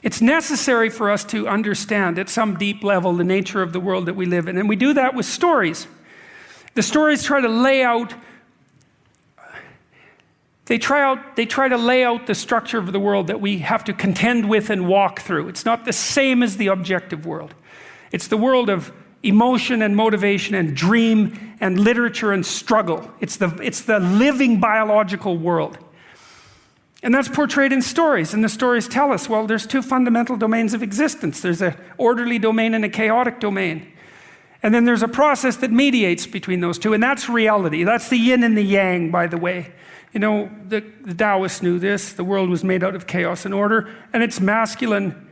It's necessary for us to understand at some deep level the nature of the world that we live in. And we do that with stories. The stories try to lay out, they try to lay out the structure of the world that we have to contend with and walk through. It's not the same as the objective world. It's the world of emotion and motivation and dream and literature and struggle. It's the living biological world. And that's portrayed in stories. And the stories tell us, well, there's two fundamental domains of existence. There's an orderly domain and a chaotic domain. And then there's a process that mediates between those two. And that's reality. That's the yin and the yang, by the way. You know, the Taoists knew this. The world was made out of chaos and order. And it's masculine.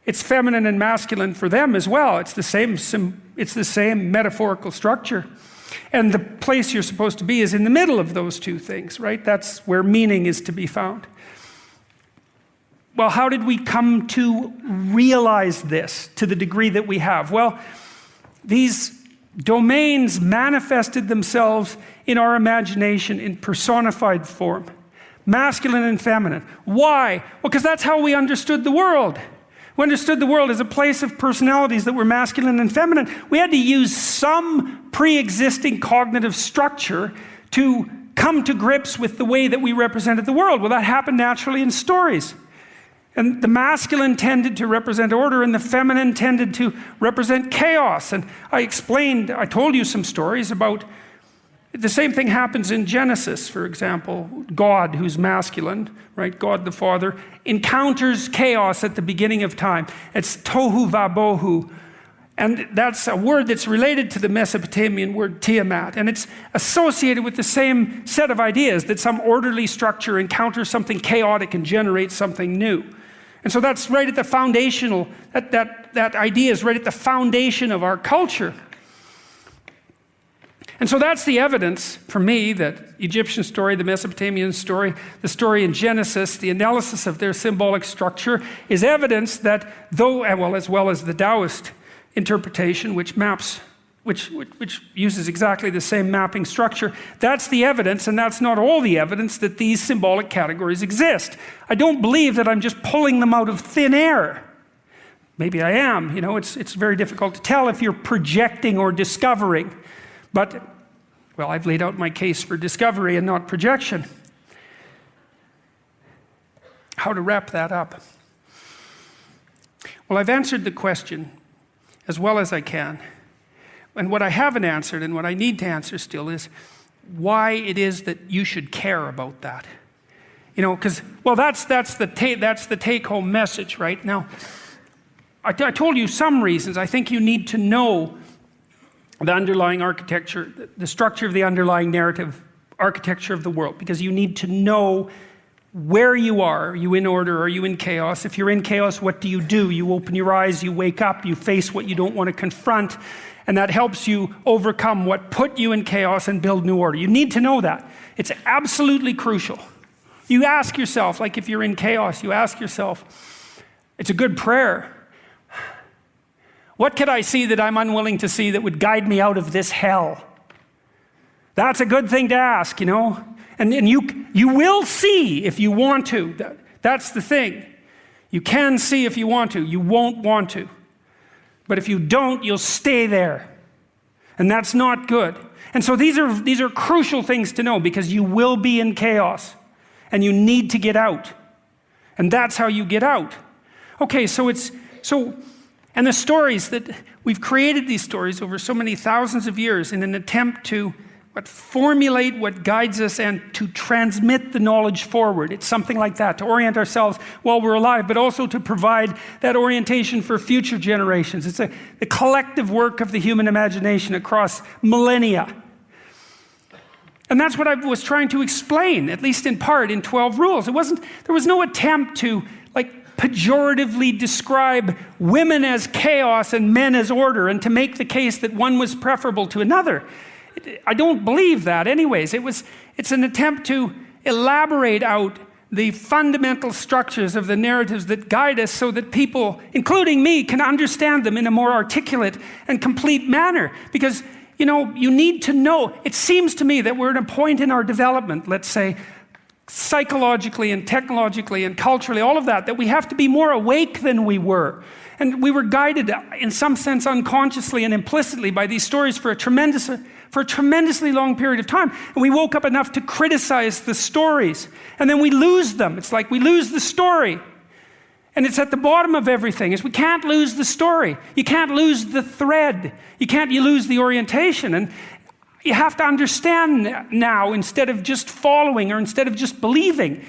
It's feminine and masculine for them as well. It's the same metaphorical structure. And the place you're supposed to be is in the middle of those two things, right? That's where meaning is to be found. Well, how did we come to realize this to the degree that we have? Well, these domains manifested themselves in our imagination in personified form, masculine and feminine. Why? Well, because that's how we understood the world. We understood the world as a place of personalities that were masculine and feminine. We had to use some pre-existing cognitive structure to come to grips with the way that we represented the world. Well, that happened naturally in stories. And the masculine tended to represent order and the feminine tended to represent chaos. And I told you some stories about the same thing happens in Genesis, for example. God, who's masculine, right? God the Father, encounters chaos at the beginning of time. It's tohu vabohu. And that's a word that's related to the Mesopotamian word Tiamat. And it's associated with the same set of ideas, that some orderly structure encounters something chaotic and generates something new. And so that's right at the foundational, that idea is right at the foundation of our culture. And so that's the evidence for me that Egyptian story, the Mesopotamian story, the story in Genesis, the analysis of their symbolic structure is evidence that as well as the Taoist interpretation, which uses exactly the same mapping structure, that's the evidence, and that's not all the evidence that these symbolic categories exist. I don't believe that I'm just pulling them out of thin air. Maybe I am, it's very difficult to tell if you're projecting or discovering. But, well, I've laid out my case for discovery and not projection. How to wrap that up? Well, I've answered the question as well as I can. And what I haven't answered and what I need to answer still is why it is that you should care about that. Because, well, that's the take-home message, right? Now, I told you some reasons. I think you need to know the underlying architecture, the structure of the underlying narrative architecture of the world, because you need to know where you are. Are you in order? Are you in chaos? If you're in chaos, what do? You open your eyes, you wake up, you face what you don't want to confront, and that helps you overcome what put you in chaos and build new order. You need to know that. It's absolutely crucial. You ask yourself, like if you're in chaos, you ask yourself, it's a good prayer. What could I see that I'm unwilling to see that would guide me out of this hell? That's a good thing to ask, And you will see if you want to. That's the thing. You can see if you want to. You won't want to. But if you don't, you'll stay there. And that's not good. And so these are crucial things to know, because you will be in chaos. And you need to get out. And that's how you get out. Okay, and the stories that we've created, these stories over so many thousands of years in an attempt to formulate what guides us and to transmit the knowledge forward. It's something like that, to orient ourselves while we're alive, but also to provide that orientation for future generations. It's the collective work of the human imagination across millennia. And that's what I was trying to explain, at least in part, in 12 Rules. There was no attempt to pejoratively describe women as chaos and men as order, and to make the case that one was preferable to another. I don't believe that anyways. It's an attempt to elaborate out the fundamental structures of the narratives that guide us so that people, including me, can understand them in a more articulate and complete manner. Because, you need to know, it seems to me that we're at a point in our development, let's say psychologically and technologically and culturally, all of that we have to be more awake than we were. And we were guided, in some sense, unconsciously and implicitly by these stories for a tremendously long period of time. And we woke up enough to criticize the stories. And then we lose them. It's like we lose the story. And it's at the bottom of everything, is we can't lose the story. You can't lose the thread. You lose the orientation. And you have to understand now, instead of just following or instead of just believing.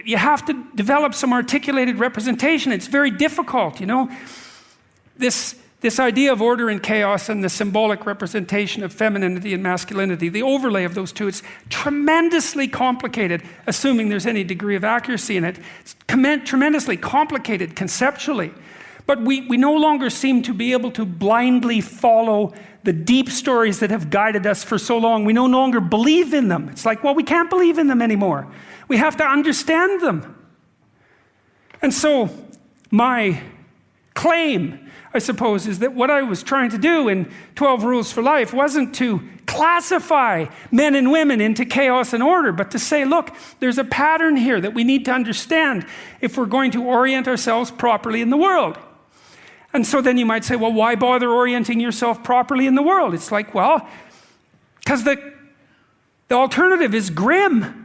You have to develop some articulated representation. It's very difficult, This idea of order and chaos and the symbolic representation of femininity and masculinity, the overlay of those two, it's tremendously complicated, assuming there's any degree of accuracy in it. It's tremendously complicated conceptually. But we no longer seem to be able to blindly follow the deep stories that have guided us for so long. We no longer believe in them. It's like, well, we can't believe in them anymore. We have to understand them. And so my claim, I suppose, is that what I was trying to do in 12 Rules for Life wasn't to classify men and women into chaos and order, but to say, look, there's a pattern here that we need to understand if we're going to orient ourselves properly in the world. And so then you might say, well, why bother orienting yourself properly in the world? It's like, well, because the alternative is grim.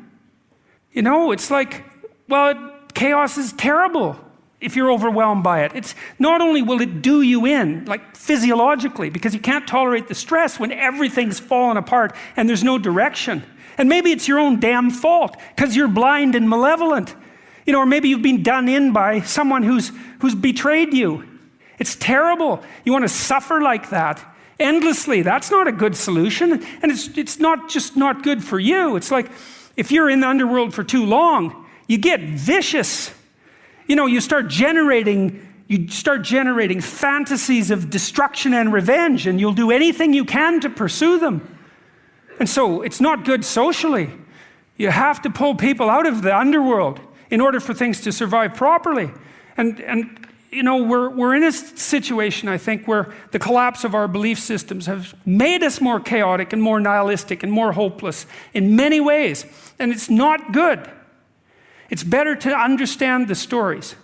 It's like, well, chaos is terrible if you're overwhelmed by it. It's not only will it do you in, like physiologically, because you can't tolerate the stress when everything's fallen apart and there's no direction. And maybe it's your own damn fault because you're blind and malevolent. Or maybe you've been done in by someone who's betrayed you. It's terrible. You want to suffer like that endlessly. That's not a good solution. And it's not just not good for you. It's like if you're in the underworld for too long, you get vicious. You start generating fantasies of destruction and revenge, and you'll do anything you can to pursue them. And so it's not good socially. You have to pull people out of the underworld in order for things to survive properly. And we're in a situation, I think, where the collapse of our belief systems have made us more chaotic and more nihilistic and more hopeless in many ways. And it's not good. It's better to understand the stories.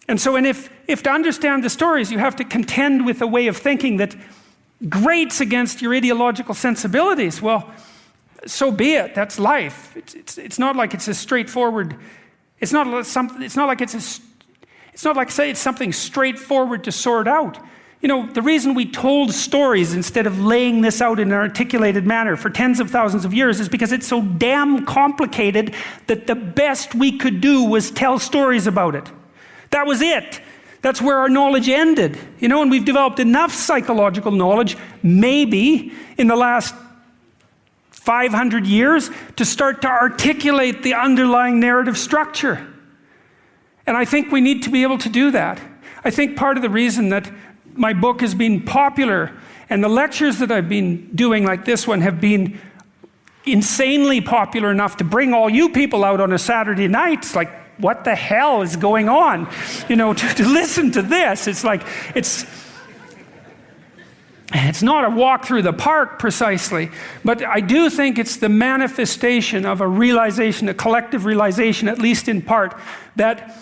And so, if to understand the stories, you have to contend with a way of thinking that grates against your ideological sensibilities, well, so be it. That's life. It's not like it's a straightforward. It's not like say it's something straightforward to sort out. The reason we told stories instead of laying this out in an articulated manner for tens of thousands of years is because it's so damn complicated that the best we could do was tell stories about it. That was it. That's where our knowledge ended. And we've developed enough psychological knowledge, maybe in the last 500 years, to start to articulate the underlying narrative structure. And I think we need to be able to do that. I think part of the reason that my book has been popular and the lectures that I've been doing, like this one, have been insanely popular enough to bring all you people out on a Saturday night. It's like, what the hell is going on? To listen to this. It's like, it's not a walk through the park precisely, but I do think it's the manifestation of a realization, a collective realization, at least in part, that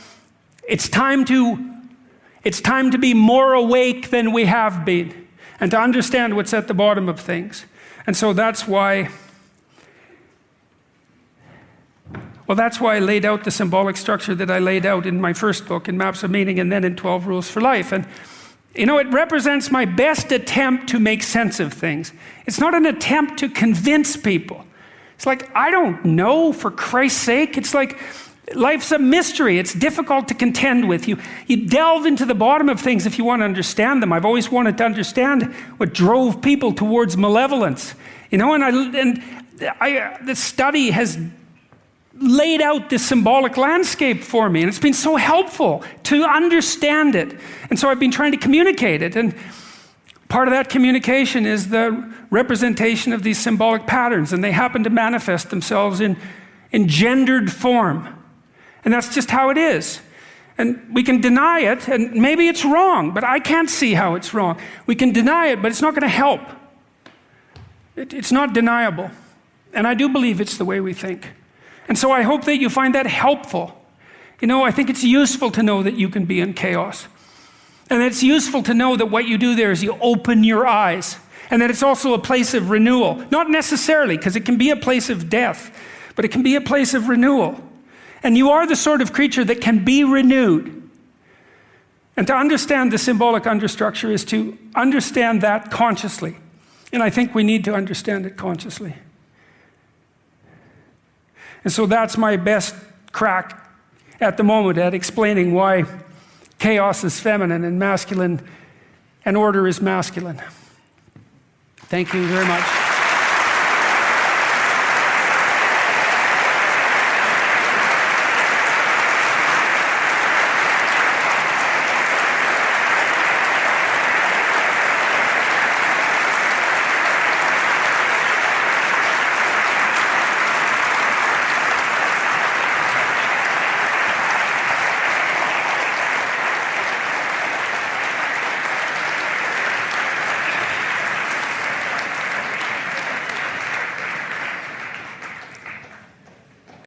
it's time to be more awake than we have been and to understand what's at the bottom of things. And so that's why I laid out the symbolic structure that I laid out in my first book, in Maps of Meaning, and then in 12 Rules for Life. And it represents my best attempt to make sense of things. It's not an attempt to convince people. It's like, I don't know, for Christ's sake. It's like, life's a mystery. It's difficult to contend with. You delve into the bottom of things if you want to understand them. I've always wanted to understand what drove people towards malevolence. The study has laid out this symbolic landscape for me, and it's been so helpful to understand it. And so I've been trying to communicate it, and part of that communication is the representation of these symbolic patterns, and they happen to manifest themselves in gendered form. And that's just how it is. And we can deny it, and maybe it's wrong, but I can't see how it's wrong. We can deny it, but it's not going to help. It's not deniable. And I do believe it's the way we think. And so I hope that you find that helpful. I think it's useful to know that you can be in chaos. And it's useful to know that what you do there is you open your eyes. And that it's also a place of renewal. Not necessarily, because it can be a place of death, but it can be a place of renewal. And you are the sort of creature that can be renewed. And to understand the symbolic understructure is to understand that consciously. And I think we need to understand it consciously. And so that's my best crack at the moment at explaining why chaos is feminine and masculine and order is masculine. Thank you very much.